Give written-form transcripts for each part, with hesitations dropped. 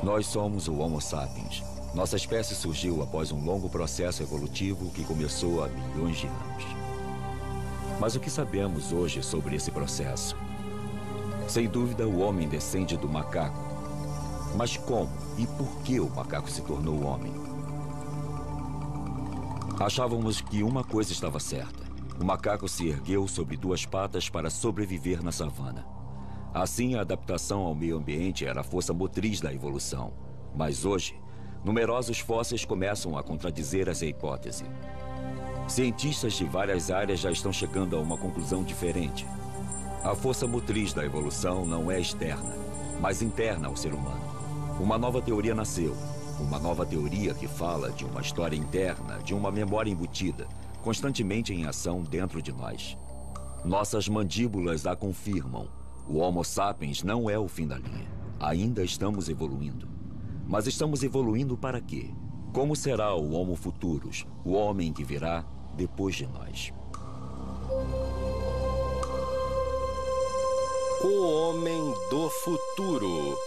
Nós somos o Homo sapiens. Nossa espécie surgiu após um longo processo evolutivo que começou há milhões de anos. Mas o que sabemos hoje sobre esse processo? Sem dúvida, o homem descende do macaco. Mas como e por que o macaco se tornou homem? Achávamos que uma coisa estava certa. O macaco se ergueu sobre duas patas para sobreviver na savana. Assim, a adaptação ao meio ambiente era a força motriz da evolução. Mas hoje, numerosos fósseis começam a contradizer essa hipótese. Cientistas de várias áreas já estão chegando a uma conclusão diferente. A força motriz da evolução não é externa, mas interna ao ser humano. Uma nova teoria nasceu. Uma nova teoria que fala de uma história interna, de uma memória embutida, constantemente em ação dentro de nós. Nossas mandíbulas a confirmam. O Homo sapiens não é o fim da linha. Ainda estamos evoluindo. Mas estamos evoluindo para quê? Como será o Homo futurus, o homem que virá depois de nós? O homem do futuro.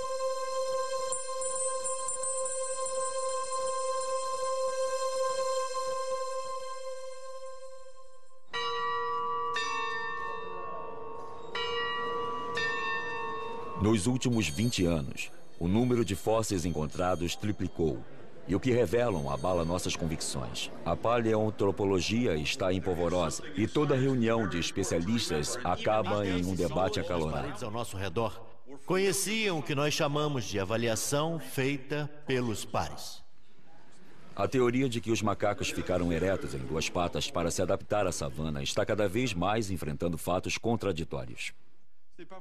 Nos últimos 20 anos, o número de fósseis encontrados triplicou. E o que revelam abala nossas convicções. A paleoantropologia está em polvorosa e toda reunião de especialistas acaba em um debate acalorado. Ao nosso redor conheciam o que nós chamamos de avaliação feita pelos pares. A teoria de que os macacos ficaram eretos em duas patas para se adaptar à savana está cada vez mais enfrentando fatos contraditórios.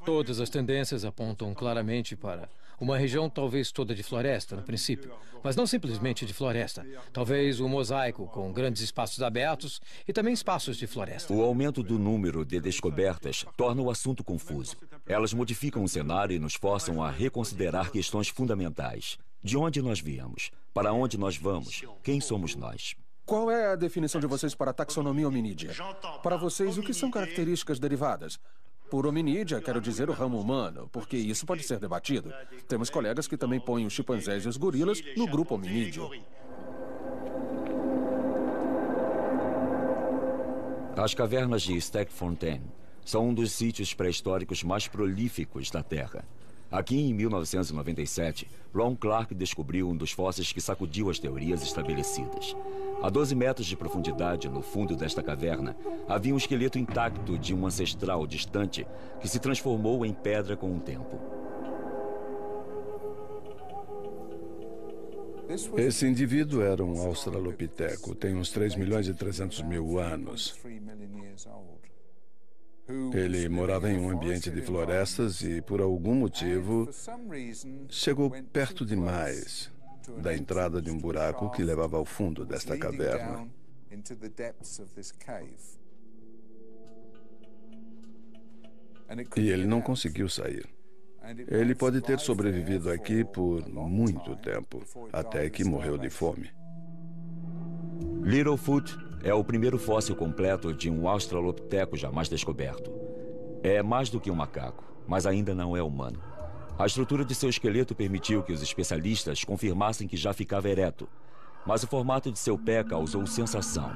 Todas as tendências apontam claramente para uma região talvez toda de floresta, no princípio, mas não simplesmente de floresta. Talvez um mosaico com grandes espaços abertos e também espaços de floresta. O aumento do número de descobertas torna o assunto confuso. Elas modificam o cenário e nos forçam a reconsiderar questões fundamentais. De onde nós viemos? Para onde nós vamos? Quem somos nós? Qual é a definição de vocês para a taxonomia hominídea? Para vocês, o que são características derivadas? Por hominídea, quero dizer o ramo humano, porque isso pode ser debatido. Temos colegas que também põem os chimpanzés e os gorilas no grupo hominídeo. As cavernas de Stegfontein são um dos sítios pré-históricos mais prolíficos da Terra. Aqui, em 1997, Ron Clark descobriu um dos fósseis que sacudiu as teorias estabelecidas. A 12 metros de profundidade, no fundo desta caverna, havia um esqueleto intacto de um ancestral distante que se transformou em pedra com o tempo. Esse indivíduo era um australopiteco, tem uns 3.300.000 anos. Ele morava em um ambiente de florestas e, por algum motivo, chegou perto demais da entrada de um buraco que levava ao fundo desta caverna. E ele não conseguiu sair. Ele pode ter sobrevivido aqui por muito tempo, até que morreu de fome. Littlefoot é o primeiro fóssil completo de um australopiteco jamais descoberto. É mais do que um macaco, mas ainda não é humano. A estrutura de seu esqueleto permitiu que os especialistas confirmassem que já ficava ereto, mas o formato de seu pé causou sensação,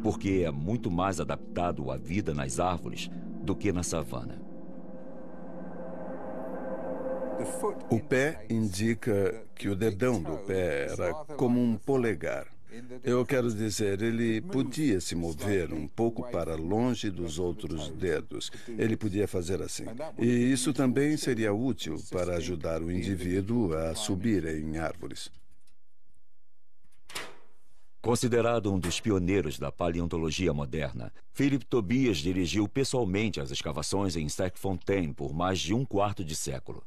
porque é muito mais adaptado à vida nas árvores do que na savana. O pé indica que o dedão do pé era como um polegar. Eu quero dizer, ele podia se mover um pouco para longe dos outros dedos. Ele podia fazer assim. E isso também seria útil para ajudar o indivíduo a subir em árvores. Considerado um dos pioneiros da paleontologia moderna, Philip Tobias dirigiu pessoalmente as escavações em Stegfontein por mais de um quarto de século.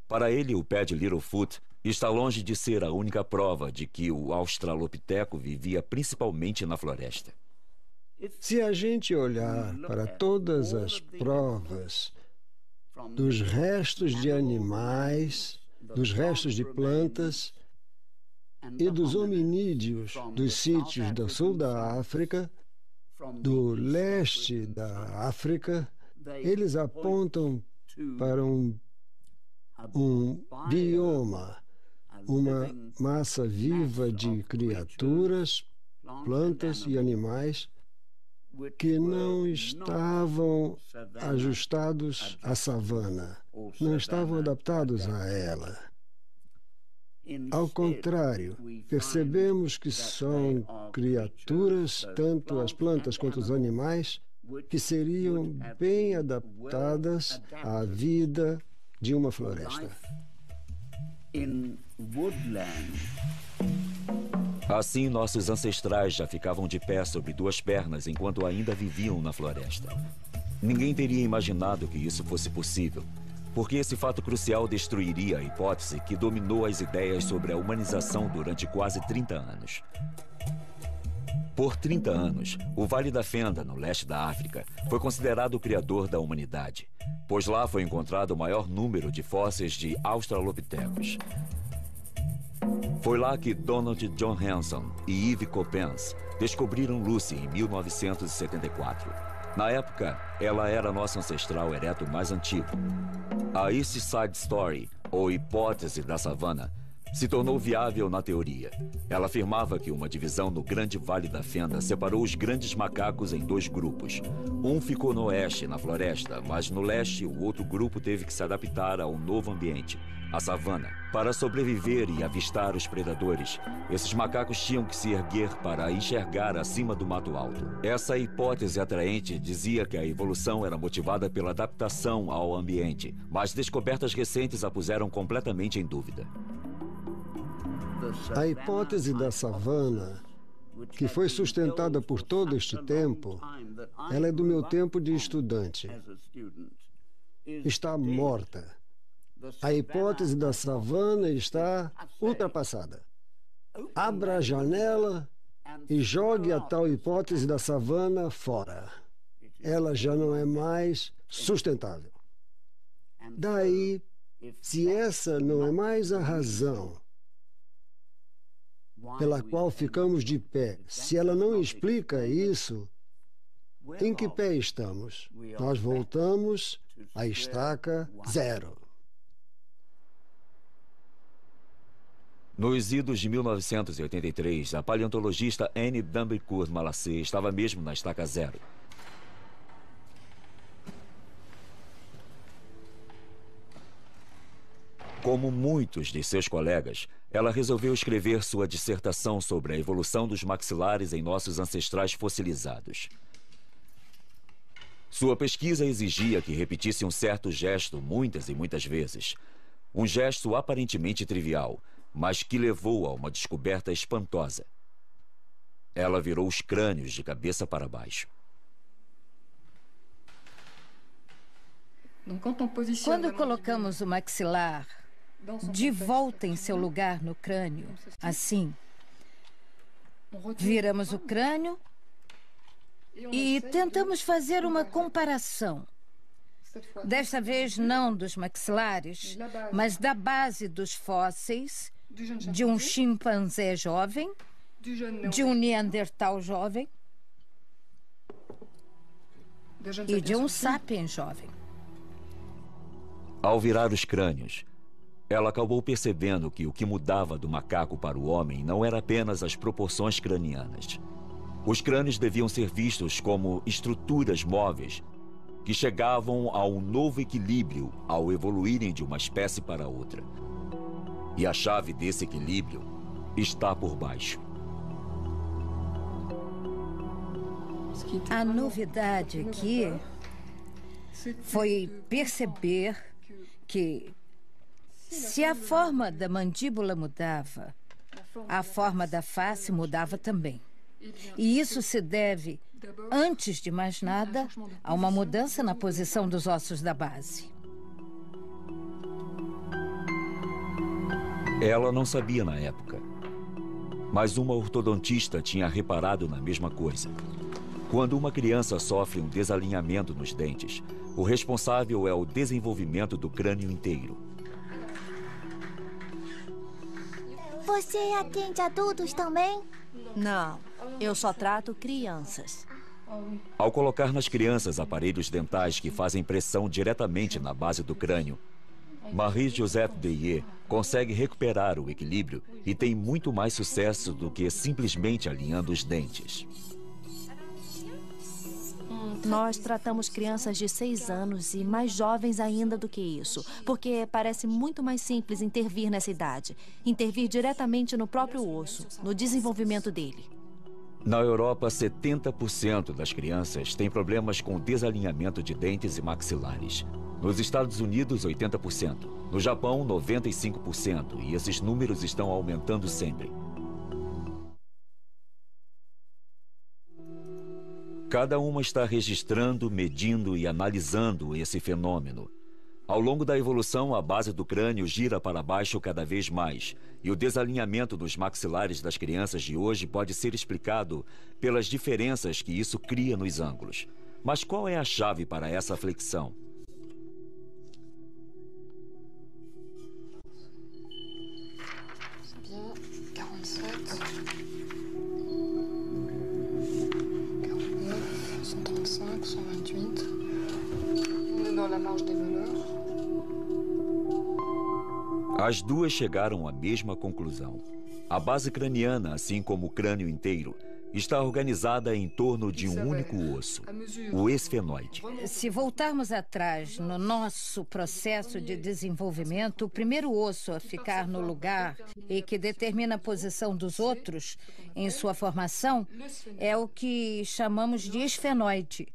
Para ele, o pé de Littlefoot está longe de ser a única prova de que o australopiteco vivia principalmente na floresta. Se a gente olhar para todas as provas dos restos de animais, dos restos de plantas e dos hominídeos dos sítios do sul da África, do leste da África, eles apontam para um bioma uma massa viva de criaturas, plantas e animais que não estavam ajustados à savana, não estavam adaptados a ela. Ao contrário, percebemos que são criaturas, tanto as plantas quanto os animais, que seriam bem adaptadas à vida de uma floresta. Assim, nossos ancestrais já ficavam de pé sobre duas pernas enquanto ainda viviam na floresta. Ninguém teria imaginado que isso fosse possível, porque esse fato crucial destruiria a hipótese que dominou as ideias sobre a humanização durante quase 30 anos. Por 30 anos, o Vale da Fenda, no leste da África, foi considerado o criador da humanidade, pois lá foi encontrado o maior número de fósseis de australopitecos. Foi lá que Donald John Hanson e Yves Coppens descobriram Lucy em 1974. Na época, ela era nosso ancestral ereto mais antigo. A East Side Story, ou hipótese da savana, se tornou viável na teoria. Ela afirmava que uma divisão no Grande Vale da Fenda separou os grandes macacos em dois grupos. Um ficou no oeste, na floresta, mas no leste o outro grupo teve que se adaptar ao novo ambiente, a savana. Para sobreviver e avistar os predadores, esses macacos tinham que se erguer para enxergar acima do mato alto. Essa hipótese atraente dizia que a evolução era motivada pela adaptação ao ambiente, mas descobertas recentes a puseram completamente em dúvida. A hipótese da savana, que foi sustentada por todo este tempo, ela é do meu tempo de estudante. Está morta. A hipótese da savana está ultrapassada. Abra a janela e jogue a tal hipótese da savana fora. Ela já não é mais sustentável. Daí, se essa não é mais a razão pela qual ficamos de pé, se ela não explica isso, em que pé estamos? Nós voltamos à estaca zero. Nos idos de 1983, a paleontologista Anne Dambecourt Malassé estava mesmo na estaca zero. Como muitos de seus colegas, ela resolveu escrever sua dissertação sobre a evolução dos maxilares em nossos ancestrais fossilizados. Sua pesquisa exigia que repetisse um certo gesto muitas e muitas vezes. Um gesto aparentemente trivial, mas que levou a uma descoberta espantosa. Ela virou os crânios de cabeça para baixo. Quando colocamos o maxilar de volta em seu lugar no crânio, assim, viramos o crânio e tentamos fazer uma comparação. Desta vez não dos maxilares, mas da base dos fósseis de um chimpanzé jovem, de um neandertal jovem e de um sapiens jovem. Ao virar os crânios, ela acabou percebendo que o que mudava do macaco para o homem não era apenas as proporções cranianas. Os crânios deviam ser vistos como estruturas móveis que chegavam a um novo equilíbrio ao evoluírem de uma espécie para outra. E a chave desse equilíbrio está por baixo. A novidade aqui foi perceber que, se a forma da mandíbula mudava, a forma da face mudava também. E isso se deve, antes de mais nada, a uma mudança na posição dos ossos da base. Ela não sabia na época, mas uma ortodontista tinha reparado na mesma coisa. Quando uma criança sofre um desalinhamento nos dentes, o responsável é o desenvolvimento do crânio inteiro. Você atende adultos também? Não, eu só trato crianças. Ao colocar nas crianças aparelhos dentais que fazem pressão diretamente na base do crânio, Marie-Joseph Deyer consegue recuperar o equilíbrio e tem muito mais sucesso do que simplesmente alinhando os dentes. Nós tratamos crianças de 6 anos e mais jovens ainda do que isso, porque parece muito mais simples intervir nessa idade. Intervir diretamente no próprio osso, no desenvolvimento dele. Na Europa, 70% das crianças têm problemas com desalinhamento de dentes e maxilares. Nos Estados Unidos, 80%. No Japão, 95%. E esses números estão aumentando sempre. Cada uma está registrando, medindo e analisando esse fenômeno. Ao longo da evolução, a base do crânio gira para baixo cada vez mais, e o desalinhamento dos maxilares das crianças de hoje pode ser explicado pelas diferenças que isso cria nos ângulos. Mas qual é a chave para essa flexão? As duas chegaram à mesma conclusão. A base craniana, assim como o crânio inteiro, está organizada em torno de um único osso, o esfenoide. Se voltarmos atrás no nosso processo de desenvolvimento, o primeiro osso a ficar no lugar e que determina a posição dos outros em sua formação é o que chamamos de esfenoide.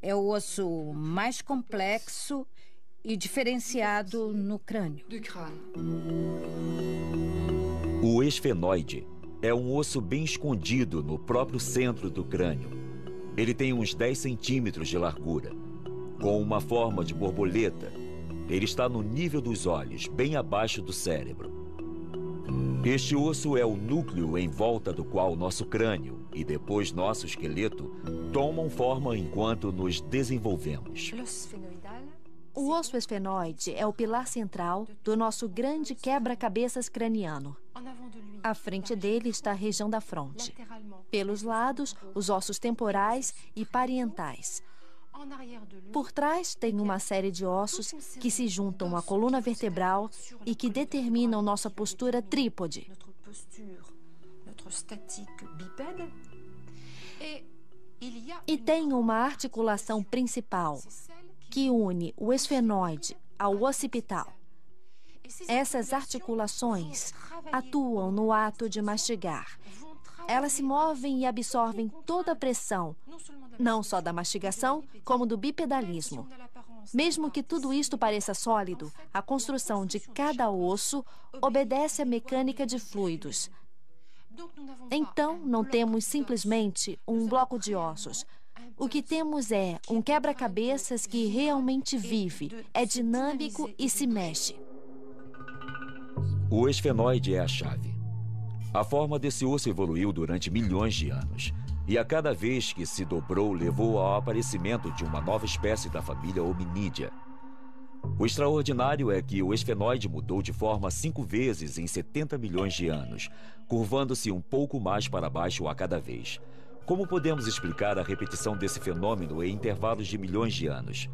É o osso mais complexo e diferenciado no crânio. O esfenoide é um osso bem escondido no próprio centro do crânio. Ele tem uns 10 centímetros de largura, com uma forma de borboleta. Ele está no nível dos olhos, bem abaixo do cérebro. Este osso é o núcleo em volta do qual nosso crânio e depois nosso esqueleto tomam forma enquanto nos desenvolvemos. O osso esfenoide é o pilar central do nosso grande quebra-cabeças craniano. À frente dele está a região da fronte. Pelos lados, os ossos temporais e parietais. Por trás, tem uma série de ossos que se juntam à coluna vertebral e que determinam nossa postura trípode. E tem uma articulação principal que une o esfenoide ao occipital. Essas articulações atuam no ato de mastigar. Elas se movem e absorvem toda a pressão, não só da mastigação, como do bipedalismo. Mesmo que tudo isto pareça sólido, a construção de cada osso obedece à mecânica de fluidos. Então, não temos simplesmente um bloco de ossos. O que temos é um quebra-cabeças que realmente vive, é dinâmico e se mexe. O esfenoide é a chave. A forma desse osso evoluiu durante milhões de anos. E a cada vez que se dobrou, levou ao aparecimento de uma nova espécie da família Hominídea. O extraordinário é que o esfenoide mudou de forma 5 vezes em 70 milhões de anos, curvando-se um pouco mais para baixo a cada vez. Como podemos explicar a repetição desse fenômeno em intervalos de milhões de anos?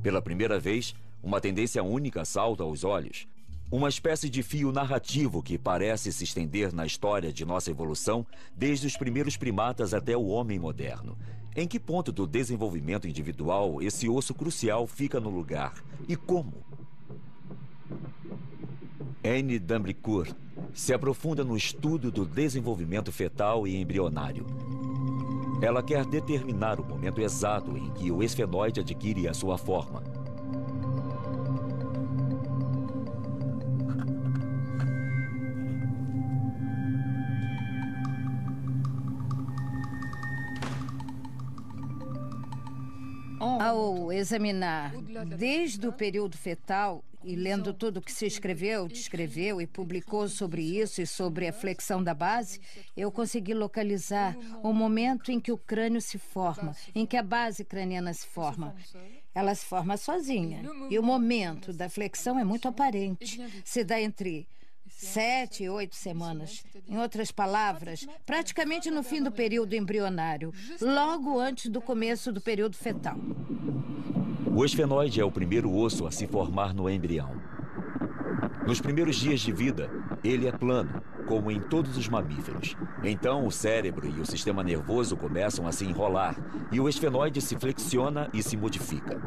Pela primeira vez, uma tendência única salta aos olhos. Uma espécie de fio narrativo que parece se estender na história de nossa evolução, desde os primeiros primatas até o homem moderno. Em que ponto do desenvolvimento individual esse osso crucial fica no lugar? E como? Anne d'Ambricourt se aprofunda no estudo do desenvolvimento fetal e embrionário. Ela quer determinar o momento exato em que o esfenoide adquire a sua forma. Ao examinar desde o período fetal e lendo tudo o que se escreveu, descreveu e publicou sobre isso e sobre a flexão da base, eu consegui localizar o momento em que o crânio se forma, em que a base craniana se forma. Ela se forma sozinha e o momento da flexão é muito aparente. Se dá entre 7 e 8 semanas. Em outras palavras, praticamente no fim do período embrionário, logo antes do começo do período fetal. O esfenoide é o primeiro osso a se formar no embrião. Nos primeiros dias de vida, ele é plano, como em todos os mamíferos. Então, o cérebro e o sistema nervoso começam a se enrolar e o esfenoide se flexiona e se modifica.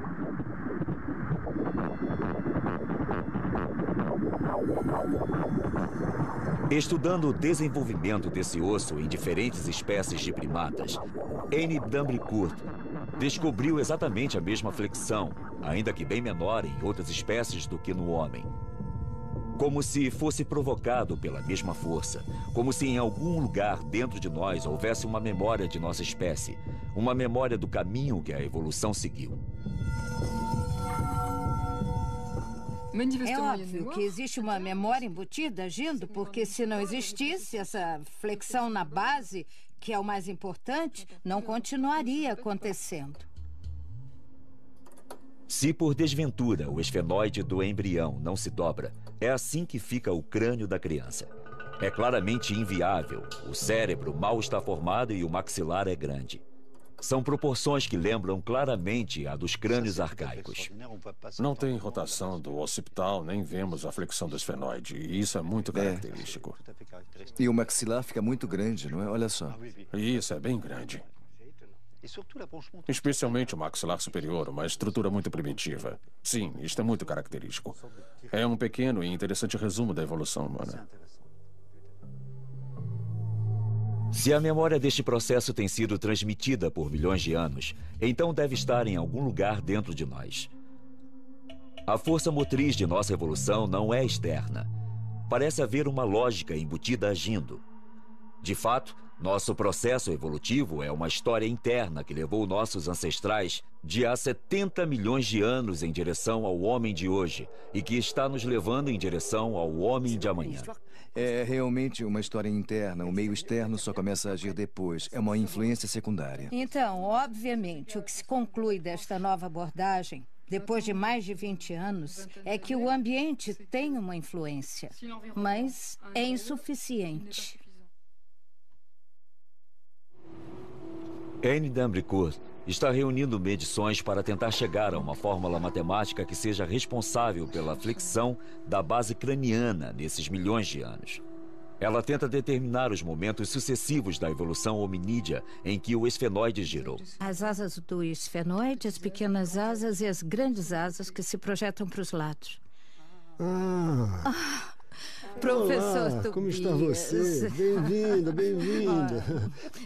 Estudando o desenvolvimento desse osso em diferentes espécies de primatas, Annie Dambricourt descobriu exatamente a mesma flexão, ainda que bem menor em outras espécies do que no homem. Como se fosse provocado pela mesma força, como se em algum lugar dentro de nós houvesse uma memória de nossa espécie, uma memória do caminho que a evolução seguiu. É óbvio que existe uma memória embutida agindo, porque se não existisse essa flexão na base, que é o mais importante, não continuaria acontecendo. Se por desventura o esfenoide do embrião não se dobra, é assim que fica o crânio da criança. É claramente inviável. O cérebro mal está formado e o maxilar é grande. São proporções que lembram claramente a dos crânios arcaicos. Não tem rotação do occipital, nem vemos a flexão do esfenoide. E isso é muito característico. E o maxilar fica muito grande, não é? Olha só. Isso é bem grande. Especialmente o maxilar superior, uma estrutura muito primitiva. Sim, isto é muito característico. É um pequeno e interessante resumo da evolução humana. Se a memória deste processo tem sido transmitida por milhões de anos, então deve estar em algum lugar dentro de nós. A força motriz de nossa evolução não é externa. Parece haver uma lógica embutida agindo. De fato, nosso processo evolutivo é uma história interna que levou nossos ancestrais de há 70 milhões de anos em direção ao homem de hoje e que está nos levando em direção ao homem de amanhã. É realmente uma história interna. O meio externo só começa a agir depois. É uma influência secundária. Então, obviamente, o que se conclui desta nova abordagem, depois de mais de 20 anos, é que o ambiente tem uma influência, mas é insuficiente. Annie Dambricourt está reunindo medições para tentar chegar a uma fórmula matemática que seja responsável pela flexão da base craniana nesses milhões de anos. Ela tenta determinar os momentos sucessivos da evolução hominídea em que o esfenoide girou. As asas do esfenoide, as pequenas asas e as grandes asas que se projetam para os lados. Professor Olá, Tobias. como está você? Bem-vinda, bem-vinda.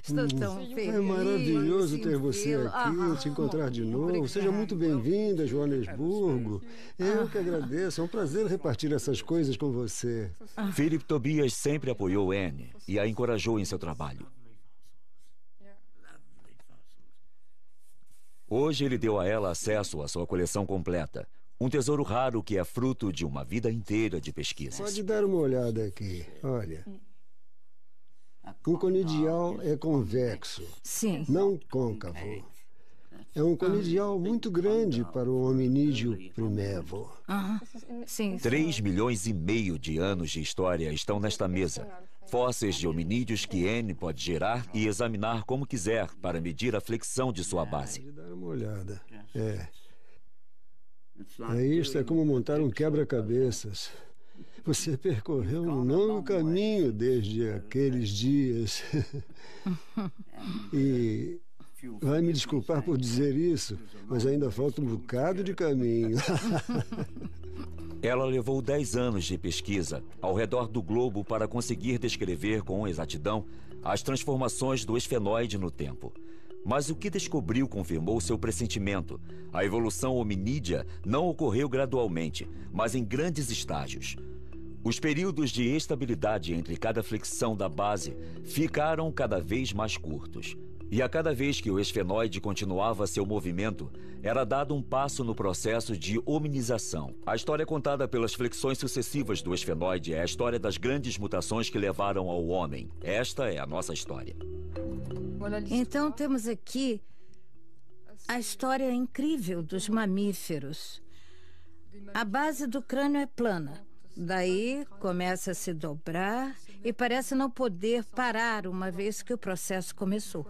Estou tão feliz. É maravilhoso ter você aqui, te encontrar de novo. Obrigada. Seja muito bem-vinda a Joanesburgo. Eu que agradeço. É um prazer repartir essas coisas com você. Philip Tobias sempre apoiou Annie e a encorajou em seu trabalho. Hoje ele deu a ela acesso à sua coleção completa. Um tesouro raro que é fruto de uma vida inteira de pesquisas. Pode dar uma olhada aqui. Olha. O conidial é convexo, Sim. não côncavo. É um conidial muito grande para o hominídeo primevo. Sim. 3,5 milhões de anos de história estão nesta mesa. Fósseis de hominídeos que Annie pode gerar e examinar como quiser para medir a flexão de sua base. Pode dar uma olhada. Isto é como montar um quebra-cabeças. Você percorreu um longo caminho desde aqueles dias. E vai me desculpar por dizer isso, mas ainda falta um bocado de caminho. Ela levou 10 anos de pesquisa ao redor do globo para conseguir descrever com exatidão as transformações do esfenoide no tempo. Mas o que descobriu confirmou seu pressentimento. A evolução hominídea não ocorreu gradualmente, mas em grandes estágios. Os períodos de estabilidade entre cada flexão da base ficaram cada vez mais curtos. E a cada vez que o esfenoide continuava seu movimento, era dado um passo no processo de hominização. A história contada pelas flexões sucessivas do esfenoide é a história das grandes mutações que levaram ao homem. Esta é a nossa história. Então temos aqui a história incrível dos mamíferos. A base do crânio é plana. Daí começa a se dobrar e parece não poder parar uma vez que o processo começou.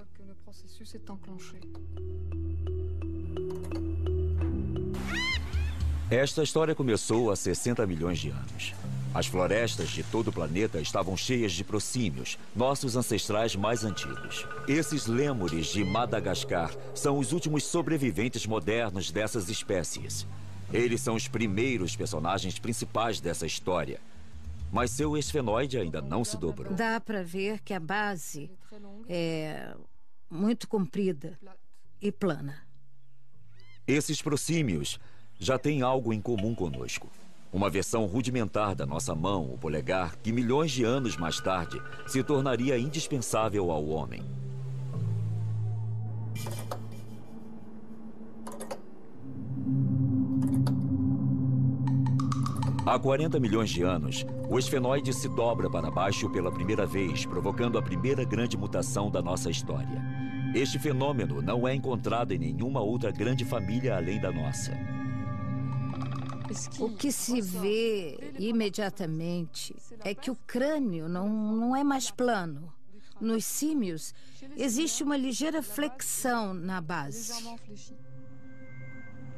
Esta história começou há 60 milhões de anos. As florestas de todo o planeta estavam cheias de proscímios, nossos ancestrais mais antigos. Esses lêmures de Madagascar são os últimos sobreviventes modernos dessas espécies. Eles são os primeiros personagens principais dessa história. Mas seu esfenoide ainda não se dobrou. Dá para ver que a base é muito comprida e plana. Esses proscímios já têm algo em comum conosco. Uma versão rudimentar da nossa mão, o polegar, que milhões de anos mais tarde se tornaria indispensável ao homem. Há 40 milhões de anos, o esfenoide se dobra para baixo pela primeira vez, provocando a primeira grande mutação da nossa história. Este fenômeno não é encontrado em nenhuma outra grande família além da nossa. O que se vê imediatamente é que o crânio não é mais plano. Nos símios, existe uma ligeira flexão na base.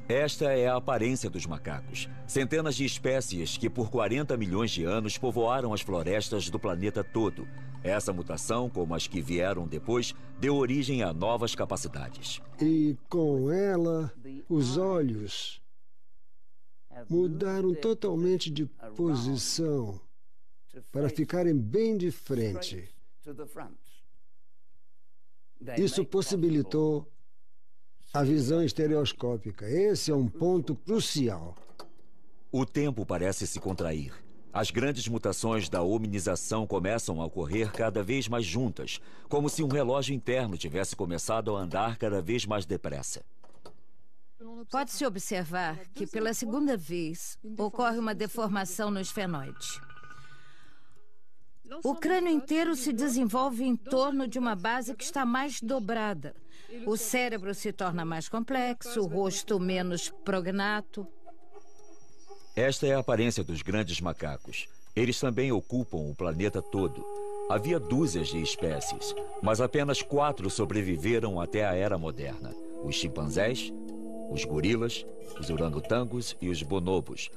Esta é a aparência dos macacos. Centenas de espécies que por 40 milhões de anos povoaram as florestas do planeta todo. Essa mutação, como as que vieram depois, deu origem a novas capacidades. E com ela, os olhos mudaram totalmente de posição para ficarem bem de frente. Isso possibilitou a visão estereoscópica. Esse é um ponto crucial. O tempo parece se contrair. As grandes mutações da hominização começam a ocorrer cada vez mais juntas, como se um relógio interno tivesse começado a andar cada vez mais depressa. Pode-se observar que, pela segunda vez, ocorre uma deformação no esfenoide. O crânio inteiro se desenvolve em torno de uma base que está mais dobrada. O cérebro se torna mais complexo, o rosto menos prognato. Esta é a aparência dos grandes macacos. Eles também ocupam o planeta todo. Havia dúzias de espécies, mas apenas 4 sobreviveram até a era moderna. Os chimpanzés, os gorilas, os orangotangos e os bonobos.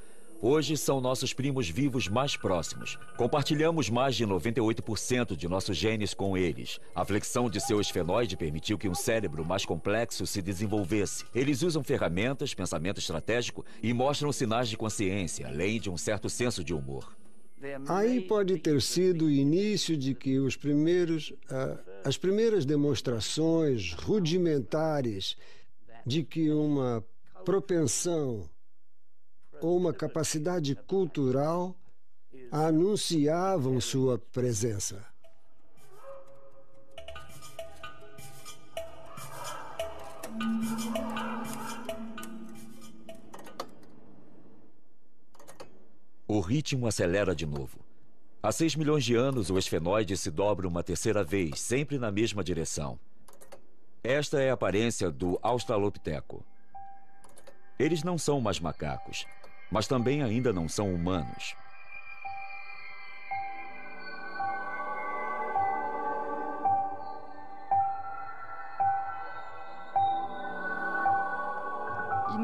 Hoje são nossos primos vivos mais próximos. Compartilhamos mais de 98% de nossos genes com eles. A flexão de seu esfenoide permitiu que um cérebro mais complexo se desenvolvesse. Eles usam ferramentas, pensamento estratégico e mostram sinais de consciência, além de um certo senso de humor. Aí pode ter sido o início de que as primeiras demonstrações rudimentares de que uma propensão ou uma capacidade cultural anunciavam sua presença. O ritmo acelera de novo. Há 6 milhões de anos, o esfenoide se dobra uma terceira vez, sempre na mesma direção. Esta é a aparência do australopiteco. Eles não são mais macacos, mas também ainda não são humanos.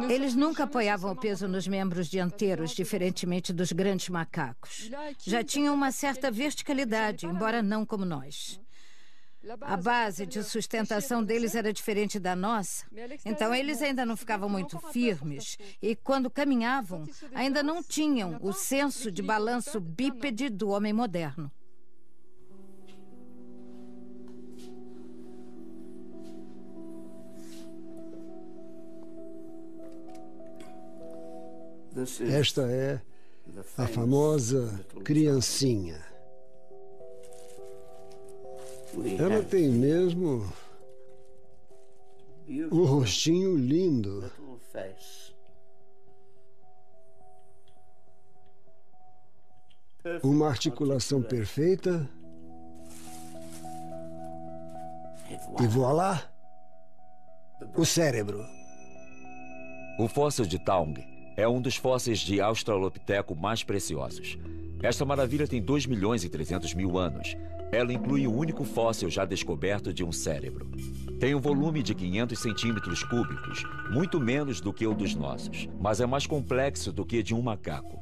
Eles nunca apoiavam o peso nos membros dianteiros, diferentemente dos grandes macacos. Já tinham uma certa verticalidade, embora não como nós. A base de sustentação deles era diferente da nossa, então eles ainda não ficavam muito firmes e, quando caminhavam, ainda não tinham o senso de balanço bípede do homem moderno. Esta é a famosa criancinha. Ela tem mesmo um rostinho lindo. Uma articulação perfeita. E voilá! O cérebro. O fóssil de Taung é um dos fósseis de Australopiteco mais preciosos. Esta maravilha tem 2.300.000 anos. Ela inclui o único fóssil já descoberto de um cérebro. Tem um volume de 500 centímetros cúbicos, muito menos do que o dos nossos, mas é mais complexo do que de um macaco.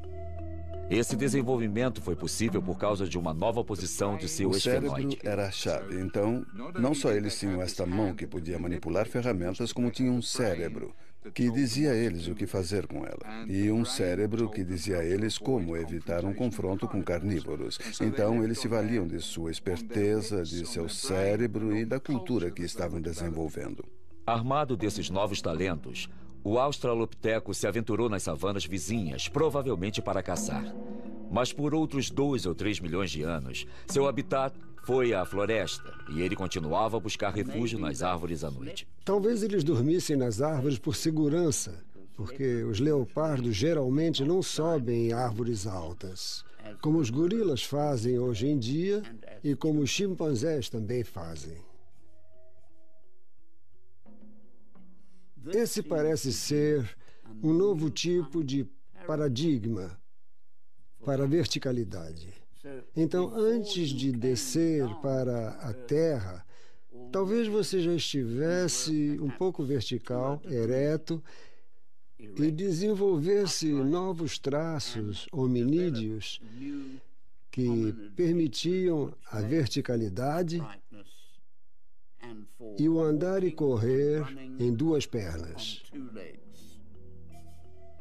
Esse desenvolvimento foi possível por causa de uma nova posição de seu O cérebro esfenoide. era a chave. Então, não só eles tinham esta mão que podia manipular ferramentas, como tinham um cérebro que dizia a eles o que fazer com ela. E um cérebro que dizia a eles como evitar um confronto com carnívoros. Então, eles se valiam de sua esperteza, de seu cérebro e da cultura que estavam desenvolvendo. Armado desses novos talentos, o Australopiteco se aventurou nas savanas vizinhas, provavelmente para caçar. Mas por outros 2 ou 3 milhões de anos, seu habitat foi a floresta e ele continuava a buscar refúgio nas árvores à noite. Talvez eles dormissem nas árvores por segurança, porque os leopardos geralmente não sobem em árvores altas, como os gorilas fazem hoje em dia e como os chimpanzés também fazem. Esse parece ser um novo tipo de paradigma para a verticalidade. Então, antes de descer para a Terra, talvez você já estivesse um pouco vertical, ereto, e desenvolvesse novos traços hominídeos que permitiam a verticalidade e o andar e correr em 2 pernas.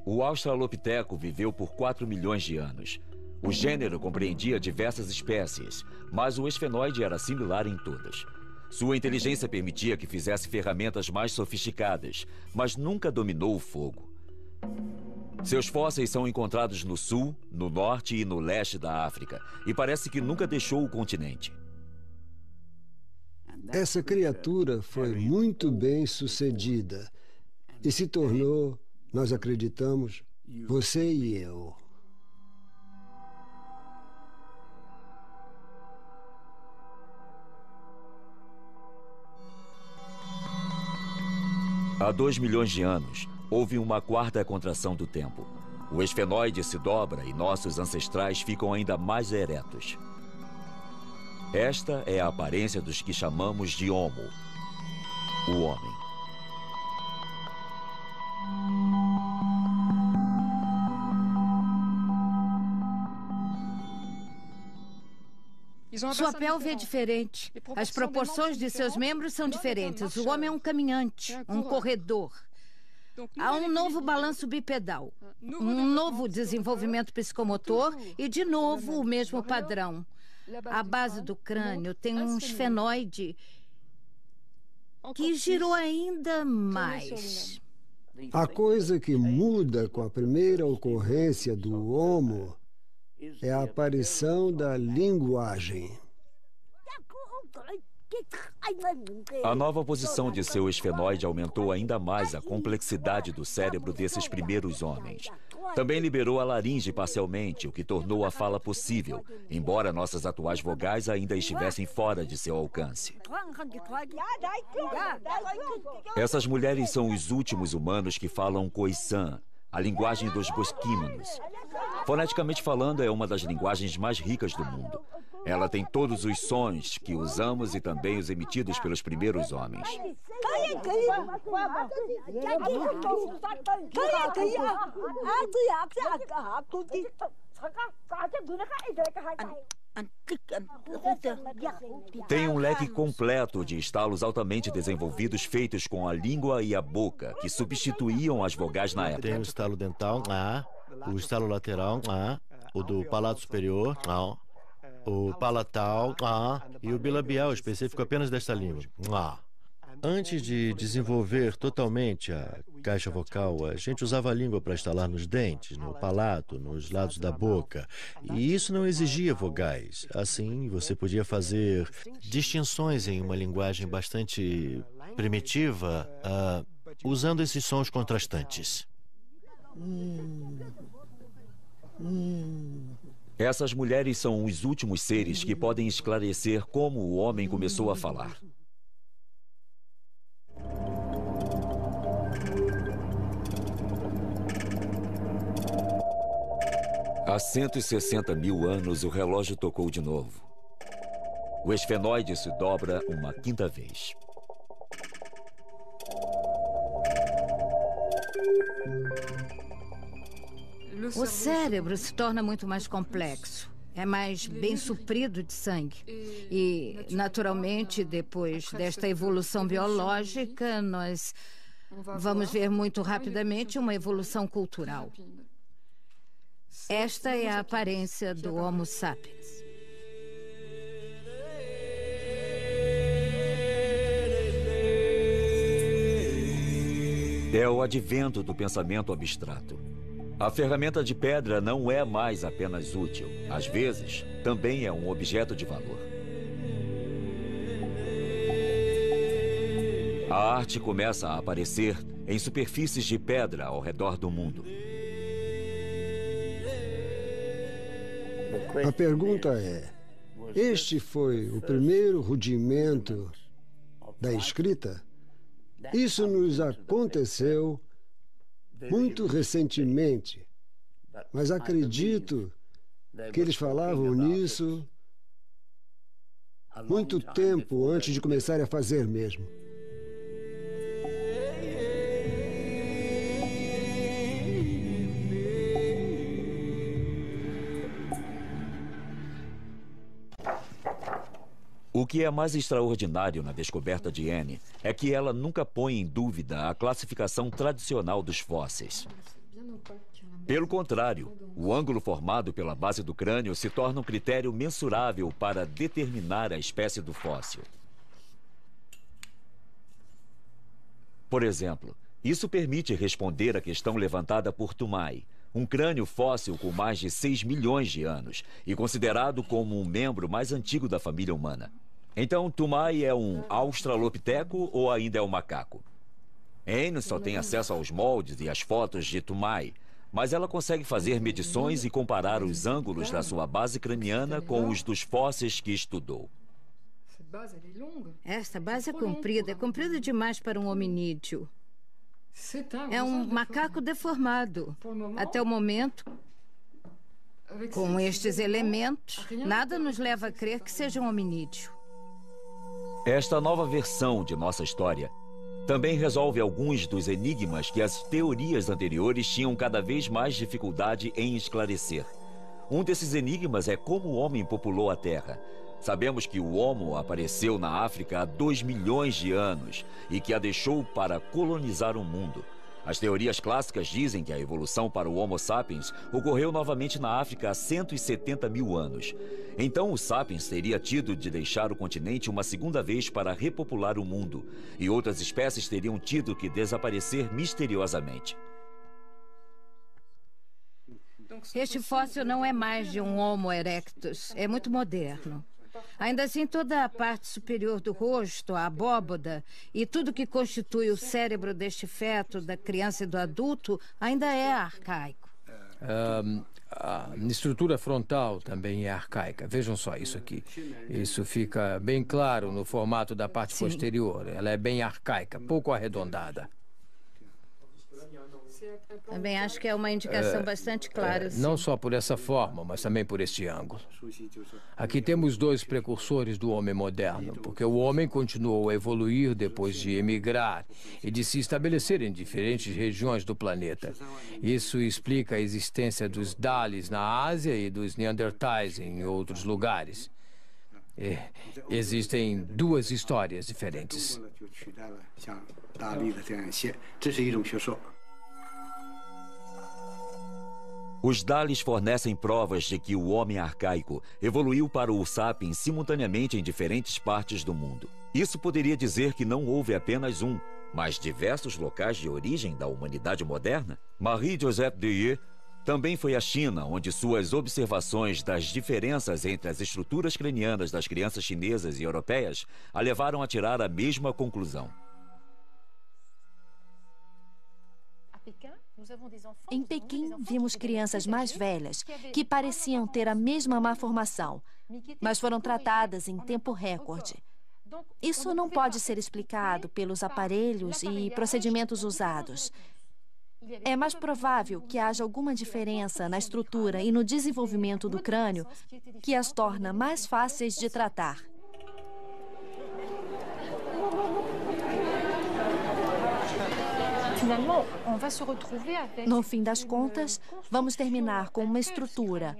O Australopiteco viveu por 4 milhões de anos. O gênero compreendia diversas espécies, mas o esfenoide era similar em todas. Sua inteligência permitia que fizesse ferramentas mais sofisticadas, mas nunca dominou o fogo. Seus fósseis são encontrados no sul, no norte e no leste da África, e parece que nunca deixou o continente. Essa criatura foi muito bem sucedida e se tornou, nós acreditamos, você e eu. Há 2 milhões de anos, houve uma quarta contração do tempo. O esfenoide se dobra e nossos ancestrais ficam ainda mais eretos. Esta é a aparência dos que chamamos de Homo, o homem. Sua pelve é diferente. As proporções de seus membros são diferentes. O homem é um caminhante, um corredor. Há um novo balanço bipedal, um novo desenvolvimento psicomotor e, de novo, o mesmo padrão. A base do crânio tem um esfenoide que girou ainda mais. A coisa que muda com a primeira ocorrência do Homo é a aparição da linguagem. A nova posição de seu esfenoide aumentou ainda mais a complexidade do cérebro desses primeiros homens. Também liberou a laringe parcialmente, o que tornou a fala possível, embora nossas atuais vogais ainda estivessem fora de seu alcance. Essas mulheres são os últimos humanos que falam Khoisan, a linguagem dos bosquímanos. Foneticamente falando, é uma das linguagens mais ricas do mundo. Ela tem todos os sons que usamos e também os emitidos pelos primeiros homens. Tem um leque completo de estalos altamente desenvolvidos feitos com a língua e a boca, que substituíam as vogais na época. Tem o estalo dental, o estalo lateral, o do palato superior, o palatal, e o bilabial, específico apenas desta língua. Antes de desenvolver totalmente a caixa vocal, a gente usava a língua para estalar nos dentes, no palato, nos lados da boca. E isso não exigia vogais. Assim, você podia fazer distinções em uma linguagem bastante primitiva, usando esses sons contrastantes. Essas mulheres são os últimos seres que podem esclarecer como o homem começou a falar. Há 160 mil anos, o relógio tocou de novo. O esfenoide se dobra uma quinta vez. O cérebro se torna muito mais complexo. É mais bem suprido de sangue. E, naturalmente, depois desta evolução biológica, nós vamos ver muito rapidamente uma evolução cultural. Esta é a aparência do Homo sapiens. É o advento do pensamento abstrato. A ferramenta de pedra não é mais apenas útil. Às vezes, também é um objeto de valor. A arte começa a aparecer em superfícies de pedra ao redor do mundo. A pergunta é: este foi o primeiro rudimento da escrita? Isso nos aconteceu muito recentemente, mas acredito que eles falavam nisso muito tempo antes de começarem a fazer mesmo. O que é mais extraordinário na descoberta de Anne é que ela nunca põe em dúvida a classificação tradicional dos fósseis. Pelo contrário, o ângulo formado pela base do crânio se torna um critério mensurável para determinar a espécie do fóssil. Por exemplo, isso permite responder à questão levantada por Tumai, um crânio fóssil com mais de 6 milhões de anos e considerado como um membro mais antigo da família humana. Então, Tumai é um australopiteco ou ainda é um macaco? Anne só tem acesso aos moldes e às fotos de Tumai, mas ela consegue fazer medições e comparar os ângulos da sua base craniana com os dos fósseis que estudou. Esta base é comprida demais para um hominídeo. É um macaco deformado. Até o momento, com estes elementos, nada nos leva a crer que seja um hominídeo. Esta nova versão de nossa história também resolve alguns dos enigmas que as teorias anteriores tinham cada vez mais dificuldade em esclarecer. Um desses enigmas é como o homem populou a Terra. Sabemos que o Homo apareceu na África há 2 milhões de anos e que a deixou para colonizar o mundo. As teorias clássicas dizem que a evolução para o Homo sapiens ocorreu novamente na África há 170 mil anos. Então o sapiens teria tido de deixar o continente uma segunda vez para repopular o mundo, e outras espécies teriam tido que desaparecer misteriosamente. Este fóssil não é mais de um Homo erectus, é muito moderno. Ainda assim, toda a parte superior do rosto, a abóboda e tudo que constitui o cérebro deste feto, da criança e do adulto, ainda é arcaico. A estrutura frontal também é arcaica. Vejam só isso aqui. Isso fica bem claro no formato da parte posterior. Ela é bem arcaica, pouco arredondada. Também acho que é uma indicação bastante clara. Não só por essa forma, mas também por este ângulo. Aqui temos 2 precursores do homem moderno, porque o homem continuou a evoluir depois de emigrar e de se estabelecer em diferentes regiões do planeta. Isso explica a existência dos Dalis na Ásia e dos Neandertais em outros lugares. Existem 2 histórias diferentes. Os Dalis fornecem provas de que o homem arcaico evoluiu para o sapiens simultaneamente em diferentes partes do mundo. Isso poderia dizer que não houve apenas um, mas diversos locais de origem da humanidade moderna. Marie-Joseph Deye também foi à China, onde suas observações das diferenças entre as estruturas cranianas das crianças chinesas e europeias a levaram a tirar a mesma conclusão. Em Pequim, vimos crianças mais velhas que pareciam ter a mesma malformação, mas foram tratadas em tempo recorde. Isso não pode ser explicado pelos aparelhos e procedimentos usados. É mais provável que haja alguma diferença na estrutura e no desenvolvimento do crânio que as torna mais fáceis de tratar. No fim das contas, vamos terminar com uma estrutura,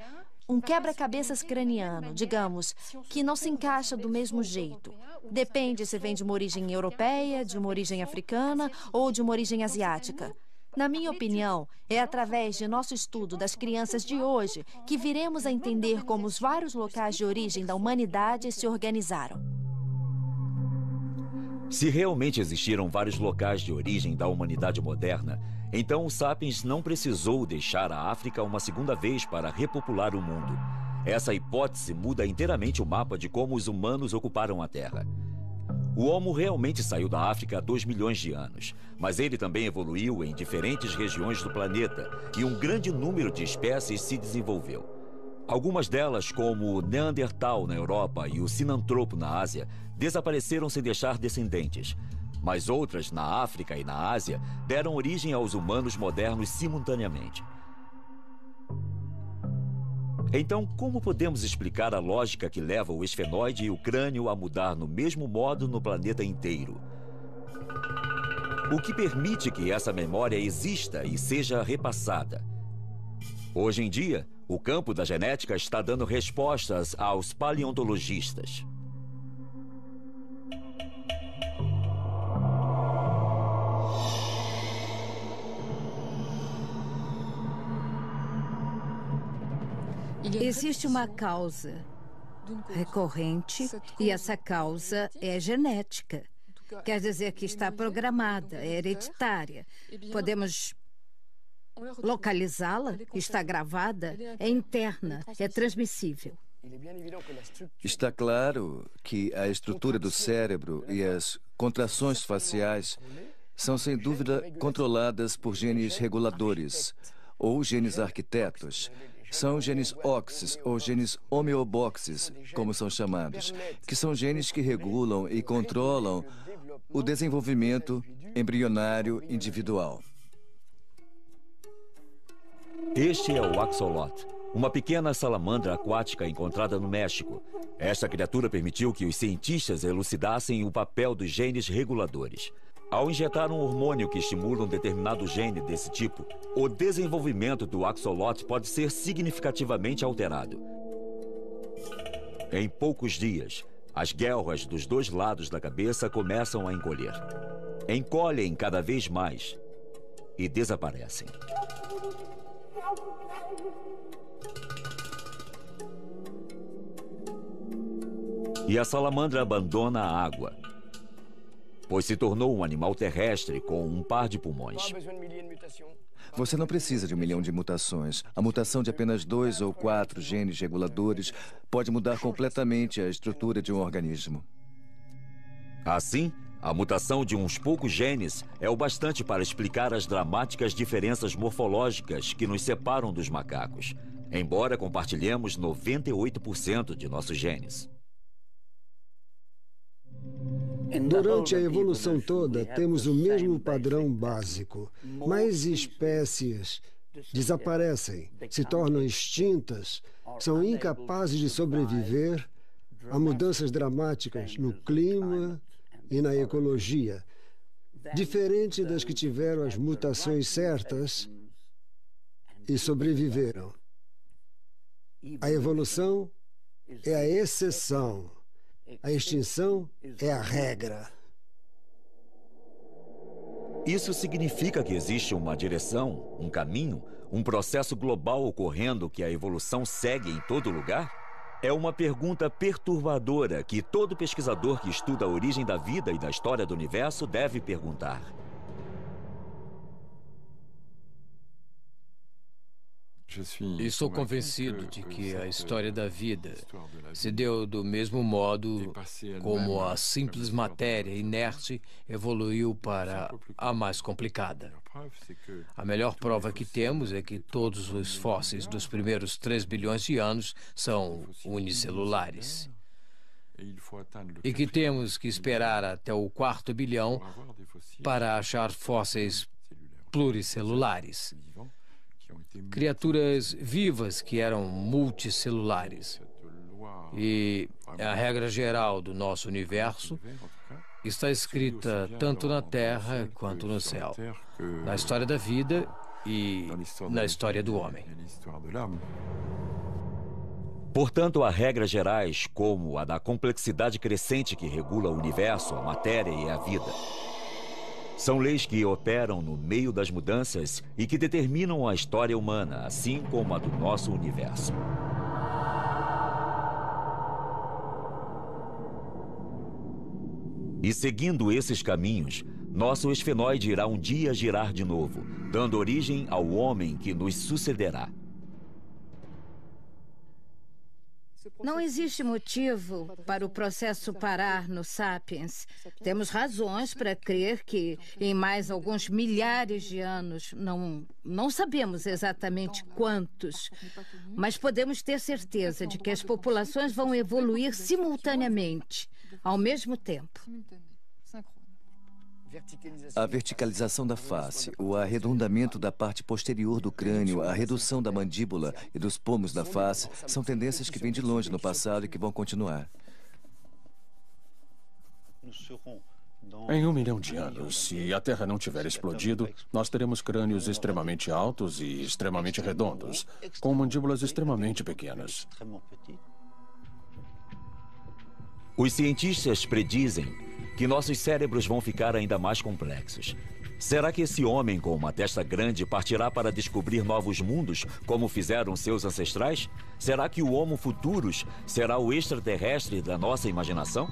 um quebra-cabeças craniano, digamos, que não se encaixa do mesmo jeito. Depende se vem de uma origem europeia, de uma origem africana ou de uma origem asiática. Na minha opinião, é através de nosso estudo das crianças de hoje que viremos a entender como os vários locais de origem da humanidade se organizaram. Se realmente existiram vários locais de origem da humanidade moderna, então o Sapiens não precisou deixar a África uma segunda vez para repopular o mundo. Essa hipótese muda inteiramente o mapa de como os humanos ocuparam a Terra. O Homo realmente saiu da África há 2 milhões de anos, mas ele também evoluiu em diferentes regiões do planeta e um grande número de espécies se desenvolveu. Algumas delas, como o Neandertal na Europa e o Sinantropo na Ásia, desapareceram sem deixar descendentes. Mas outras, na África e na Ásia, deram origem aos humanos modernos simultaneamente. Então, como podemos explicar a lógica que leva o esfenoide e o crânio a mudar no mesmo modo no planeta inteiro? O que permite que essa memória exista e seja repassada? Hoje em dia, o campo da genética está dando respostas aos paleontologistas. Existe uma causa recorrente e essa causa é genética. Quer dizer que está programada, é hereditária. Podemos localizá-la, está gravada, é interna, é transmissível. Está claro que a estrutura do cérebro e as contrações faciais são, sem dúvida, controladas por genes reguladores ou genes arquitetos. São genes OXs ou genes homeoboxes, como são chamados, que são genes que regulam e controlam o desenvolvimento embrionário individual. Este é o axolotl, uma pequena salamandra aquática encontrada no México. Esta criatura permitiu que os cientistas elucidassem o papel dos genes reguladores. Ao injetar um hormônio que estimula um determinado gene desse tipo, o desenvolvimento do axolotl pode ser significativamente alterado. Em poucos dias, as guelras dos 2 lados da cabeça começam a encolher. Encolhem cada vez mais e desaparecem. E a salamandra abandona a água, pois se tornou um animal terrestre com um par de pulmões. Você não precisa de 1 milhão de mutações. A mutação de apenas 2 ou 4 genes reguladores pode mudar completamente a estrutura de um organismo. Assim, a mutação de uns poucos genes é o bastante para explicar as dramáticas diferenças morfológicas que nos separam dos macacos, embora compartilhemos 98% de nossos genes. Durante a evolução toda, temos o mesmo padrão básico. Mais espécies desaparecem, se tornam extintas, são incapazes de sobreviver a mudanças dramáticas no clima e na ecologia, diferente das que tiveram as mutações certas e sobreviveram. A evolução é a exceção. A extinção é a regra. Isso significa que existe uma direção, um caminho, um processo global ocorrendo que a evolução segue em todo lugar? É uma pergunta perturbadora que todo pesquisador que estuda a origem da vida e da história do universo deve perguntar. Estou convencido de que a história da vida se deu do mesmo modo como a simples matéria inerte evoluiu para a mais complicada. A melhor prova que temos é que todos os fósseis dos primeiros 3 bilhões de anos são unicelulares. E que temos que esperar até o 4º bilhão para achar fósseis pluricelulares. Criaturas vivas que eram multicelulares. E a regra geral do nosso universo está escrita tanto na terra quanto no céu, na história da vida e na história do homem. Portanto, há regras gerais, como a da complexidade crescente que regula o universo, a matéria e a vida. São leis que operam no meio das mudanças e que determinam a história humana, assim como a do nosso universo. E seguindo esses caminhos, nosso esfenoide irá um dia girar de novo, dando origem ao homem que nos sucederá. Não existe motivo para o processo parar no Sapiens. Temos razões para crer que, em mais alguns milhares de anos, não sabemos exatamente quantos, mas podemos ter certeza de que as populações vão evoluir simultaneamente, ao mesmo tempo. A verticalização da face, o arredondamento da parte posterior do crânio, a redução da mandíbula e dos pomos da face são tendências que vêm de longe no passado e que vão continuar. Em 1 milhão de anos, se a Terra não tiver explodido, nós teremos crânios extremamente altos e extremamente redondos, com mandíbulas extremamente pequenas. Os cientistas predizem que nossos cérebros vão ficar ainda mais complexos. Será que esse homem com uma testa grande partirá para descobrir novos mundos, como fizeram seus ancestrais? Será que o Homo Futurus será o extraterrestre da nossa imaginação?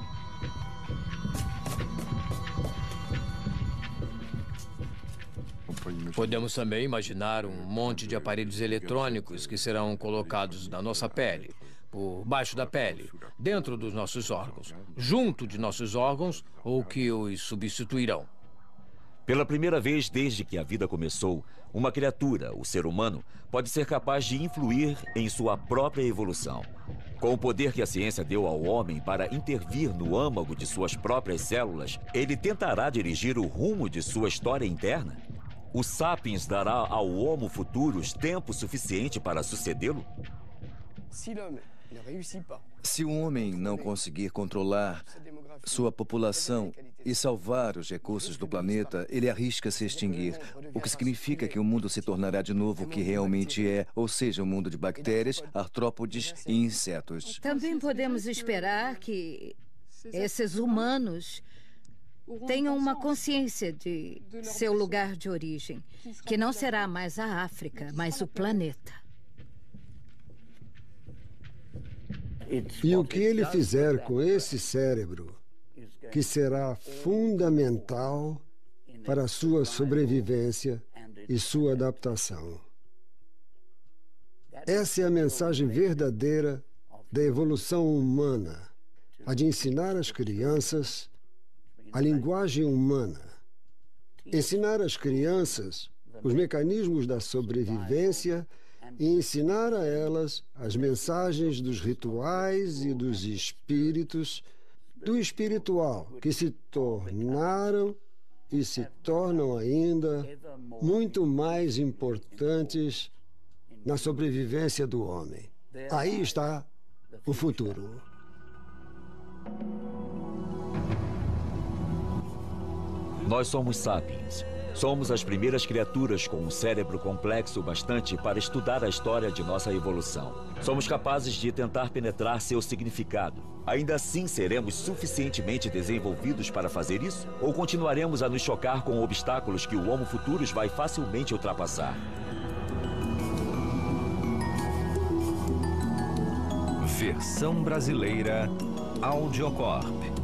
Podemos também imaginar um monte de aparelhos eletrônicos que serão colocados na nossa pele, por baixo da pele, dentro dos nossos órgãos, junto de nossos órgãos ou que os substituirão. Pela primeira vez desde que a vida começou, uma criatura, o ser humano, pode ser capaz de influir em sua própria evolução. Com o poder que a ciência deu ao homem para intervir no âmago de suas próprias células, ele tentará dirigir o rumo de sua história interna? O Sapiens dará ao Homo Futurus tempo suficiente para sucedê-lo? Se o homem não conseguir controlar sua população e salvar os recursos do planeta, ele arrisca se extinguir, o que significa que o mundo se tornará de novo o que realmente é, ou seja, um mundo de bactérias, artrópodes e insetos. Também podemos esperar que esses humanos tenham uma consciência de seu lugar de origem, que não será mais a África, mas o planeta. E o que ele fizer com esse cérebro, que será fundamental para a sua sobrevivência e sua adaptação. Essa é a mensagem verdadeira da evolução humana, a de ensinar às crianças a linguagem humana, ensinar às crianças os mecanismos da sobrevivência e ensinar a elas as mensagens dos rituais e dos espíritos, do espiritual, que se tornaram e se tornam ainda muito mais importantes na sobrevivência do homem. Aí está o futuro. Nós somos sapiens. Somos as primeiras criaturas com um cérebro complexo bastante para estudar a história de nossa evolução. Somos capazes de tentar penetrar seu significado. Ainda assim, seremos suficientemente desenvolvidos para fazer isso? Ou continuaremos a nos chocar com obstáculos que o Homo Futurus vai facilmente ultrapassar? Versão brasileira Audiocorp.